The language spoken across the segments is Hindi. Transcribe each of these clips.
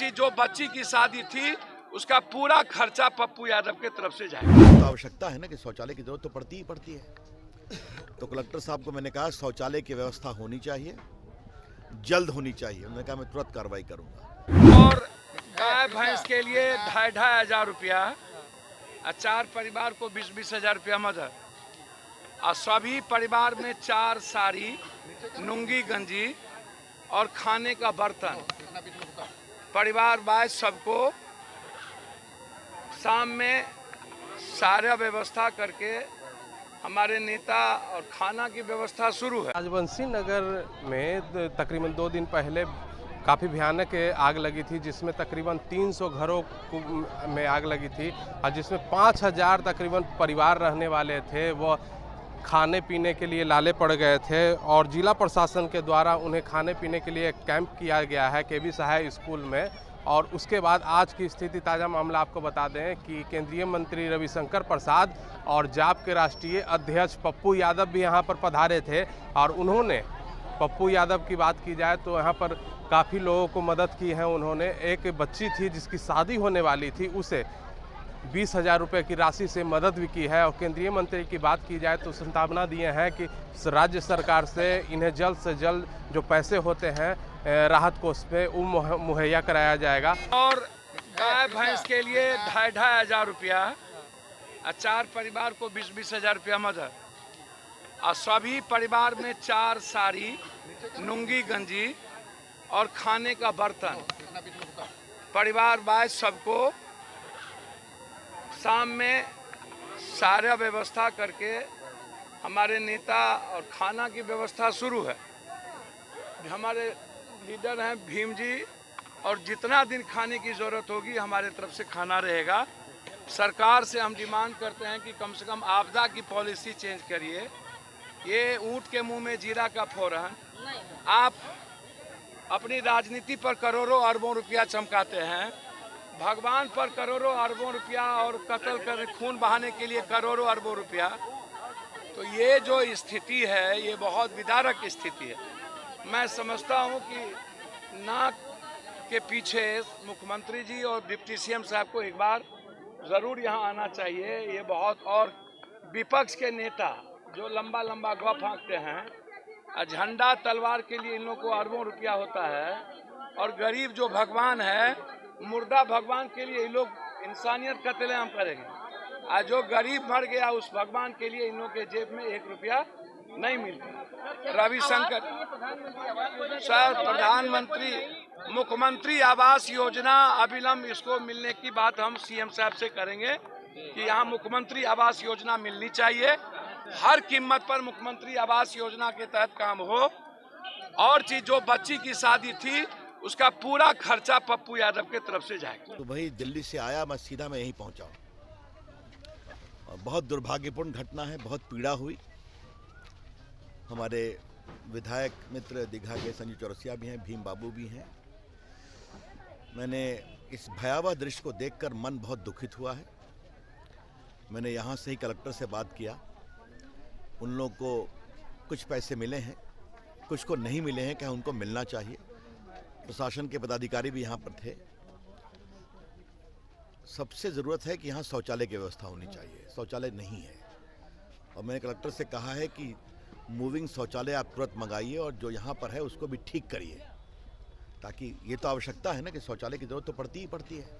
चीज जो बच्ची की शादी थी उसका पूरा खर्चा पप्पू यादव के तरफ से जाएगा। तो आवश्यकता है ना कि शौचालय की जरूरत तो पड़ती ही पड़ती है। तो कलेक्टर साहब को मैंने कहा शौचालय की व्यवस्था होनी चाहिए, जल्द होनी चाहिए। उन्होंने कहा मैं तुरंत कार्रवाई करूंगा। और गाय भैंस के लिए 2,500 रुपया, 4 परिवार को 20-20 हजार रुपया मदद, और सभी परिवार में 4 साड़ी, लुंगी गंजी और खाने का बर्तन परिवार वाइज सबको शाम में सारा व्यवस्था करके हमारे नेता और खाना की व्यवस्था शुरू है। राजवंशी नगर में तकरीबन 2 दिन पहले काफ़ी भयानक आग लगी थी, जिसमें तकरीबन 300 घरों में आग लगी थी और जिसमें 5,000 तकरीबन परिवार रहने वाले थे। वो खाने पीने के लिए लाले पड़ गए थे और जिला प्रशासन के द्वारा उन्हें खाने पीने के लिए कैंप किया गया है केबी सहाय स्कूल में। और उसके बाद आज की स्थिति, ताज़ा मामला आपको बता दें कि केंद्रीय मंत्री रविशंकर प्रसाद और जाप के राष्ट्रीय अध्यक्ष पप्पू यादव भी यहाँ पर पधारे थे और उन्होंने, पप्पू यादव की बात की जाए तो यहाँ पर काफ़ी लोगों को मदद की है उन्होंने। एक बच्ची थी जिसकी शादी होने वाली थी, उसे 20,000 रुपये की राशि से मदद भी की है। और केंद्रीय मंत्री की बात की जाए तो संभावना दिए हैं कि राज्य सरकार से इन्हें जल्द से जल्द जो पैसे होते हैं राहत कोष पे वो मुहैया कराया जाएगा। और गाय भैंस के लिए 2,500 रुपया, 4 परिवार को 20-20 हजार रुपया मदद, और सभी परिवार में 4 साड़ी, लुंगी गंजी और खाने का बर्तन परिवार वाइज सबको शाम में सारा व्यवस्था करके हमारे नेता और खाना की व्यवस्था शुरू है। हमारे लीडर हैं भीम जी, और जितना दिन खाने की ज़रूरत होगी हमारे तरफ से खाना रहेगा। सरकार से हम डिमांड करते हैं कि कम से कम आपदा की पॉलिसी चेंज करिए। ये ऊँट के मुंह में जीरा का फोरन, आप अपनी राजनीति पर करोड़ों अरबों रुपया चमकाते हैं, भगवान पर करोड़ों अरबों रुपया और कत्ल कर खून बहाने के लिए करोड़ों अरबों रुपया। तो ये जो स्थिति है ये बहुत विदारक स्थिति है। मैं समझता हूँ कि नाक के पीछे मुख्यमंत्री जी और डिप्टी सीएम साहब को एक बार ज़रूर यहाँ आना चाहिए। ये बहुत, और विपक्ष के नेता जो लंबा लंबा गप हाँकते हैं, झंडा तलवार के लिए इन लोगों को अरबों रुपया होता है, और गरीब जो भगवान है, मुर्दा भगवान के लिए ये लोग इंसानियत कत्लेआम करेंगे। आज जो गरीब मर गया उस भगवान के लिए इन लोगों के जेब में 1 रुपया नहीं मिलता। रविशंकर सर, प्रधानमंत्री मुख्यमंत्री आवास योजना अविलंब इसको मिलने की बात हम सीएम साहब से करेंगे कि यहाँ मुख्यमंत्री आवास योजना मिलनी चाहिए। हर कीमत पर मुख्यमंत्री आवास योजना के तहत काम हो। और चीज जो बच्ची की शादी थी उसका पूरा खर्चा पप्पू यादव के तरफ से जाएगा। तो भाई दिल्ली से आया, मैं सीधा यहीं पहुंचा। और बहुत दुर्भाग्यपूर्ण घटना है, बहुत पीड़ा हुई। हमारे विधायक मित्र दीघा के संजू चौरसिया भी हैं, भीम बाबू भी हैं। मैंने इस भयावह दृश्य को देखकर मन बहुत दुखित हुआ है। मैंने यहाँ से ही कलेक्टर से बात किया। उन लोगों को कुछ पैसे मिले हैं, कुछ को नहीं मिले हैं, क्या उनको मिलना चाहिए। प्रशासन के पदाधिकारी भी यहाँ पर थे। सबसे ज़रूरत है कि यहाँ शौचालय की व्यवस्था होनी चाहिए। शौचालय नहीं है, और मैंने कलेक्टर से कहा है कि मूविंग शौचालय आप तुरंत मंगाइए और जो यहाँ पर है उसको भी ठीक करिए, ताकि ये तो आवश्यकता है ना कि शौचालय की ज़रूरत तो पड़ती ही पड़ती है।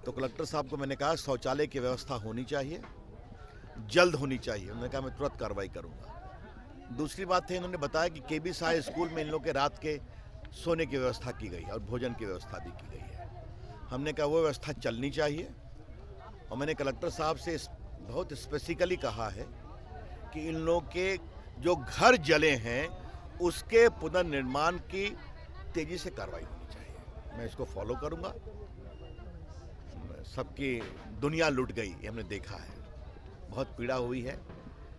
तो कलेक्टर साहब को मैंने कहा शौचालय की व्यवस्था होनी चाहिए, जल्द होनी चाहिए। उन्होंने कहा मैं तुरंत कार्रवाई करूँगा। दूसरी बात है, इन्होंने बताया कि केबी सहाय स्कूल में इन लोग के रात के सोने की व्यवस्था की गई और भोजन की व्यवस्था भी की गई है। हमने कहा वो व्यवस्था चलनी चाहिए। और मैंने कलेक्टर साहब से बहुत स्पेसिफिकली कहा है कि इन लोगों के जो घर जले हैं उसके पुनर्निर्माण की तेजी से कार्रवाई होनी चाहिए। मैं इसको फॉलो करूंगा। सबकी दुनिया लुट गई, ये हमने देखा है, बहुत पीड़ा हुई है।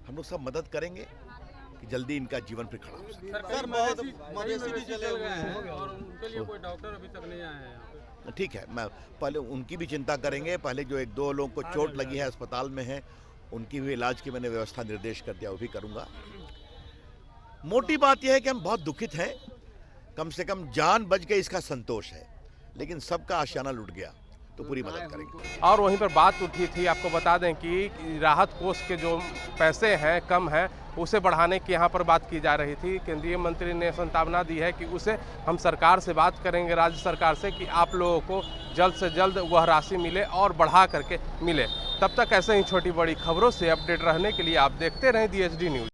हम लोग सब मदद करेंगे कि जल्दी इनका जीवन फिर खड़ा हो सके। सर, मवेशी भी जले हुए हैं और उनके लिए कोई डॉक्टर अभी तक नहीं आए हैं यहाँ पे। ठीक है, मैं पहले उनकी भी चिंता करेंगे। पहले जो 1-2 लोगों को चोट लगी है, अस्पताल में है, उनकी भी इलाज की मैंने व्यवस्था निर्देश कर दिया, वो भी करूंगा। मोटी बात यह है कि हम बहुत दुखित हैं। कम से कम जान बच गई इसका संतोष है। लेकिन सबका आशियाना लूट गया तो पूरी मदद करेंगे। और वहीं पर बात उठी थी, आपको बता दें कि राहत कोष के जो पैसे हैं कम हैं, उसे बढ़ाने की यहाँ पर बात की जा रही थी। केंद्रीय मंत्री ने संभावना दी है कि उसे हम सरकार से बात करेंगे, राज्य सरकार से, कि आप लोगों को जल्द से जल्द वह राशि मिले और बढ़ा करके मिले। तब तक ऐसे ही छोटी बड़ी खबरों से अपडेट रहने के लिए आप देखते रहें DSD न्यूज़।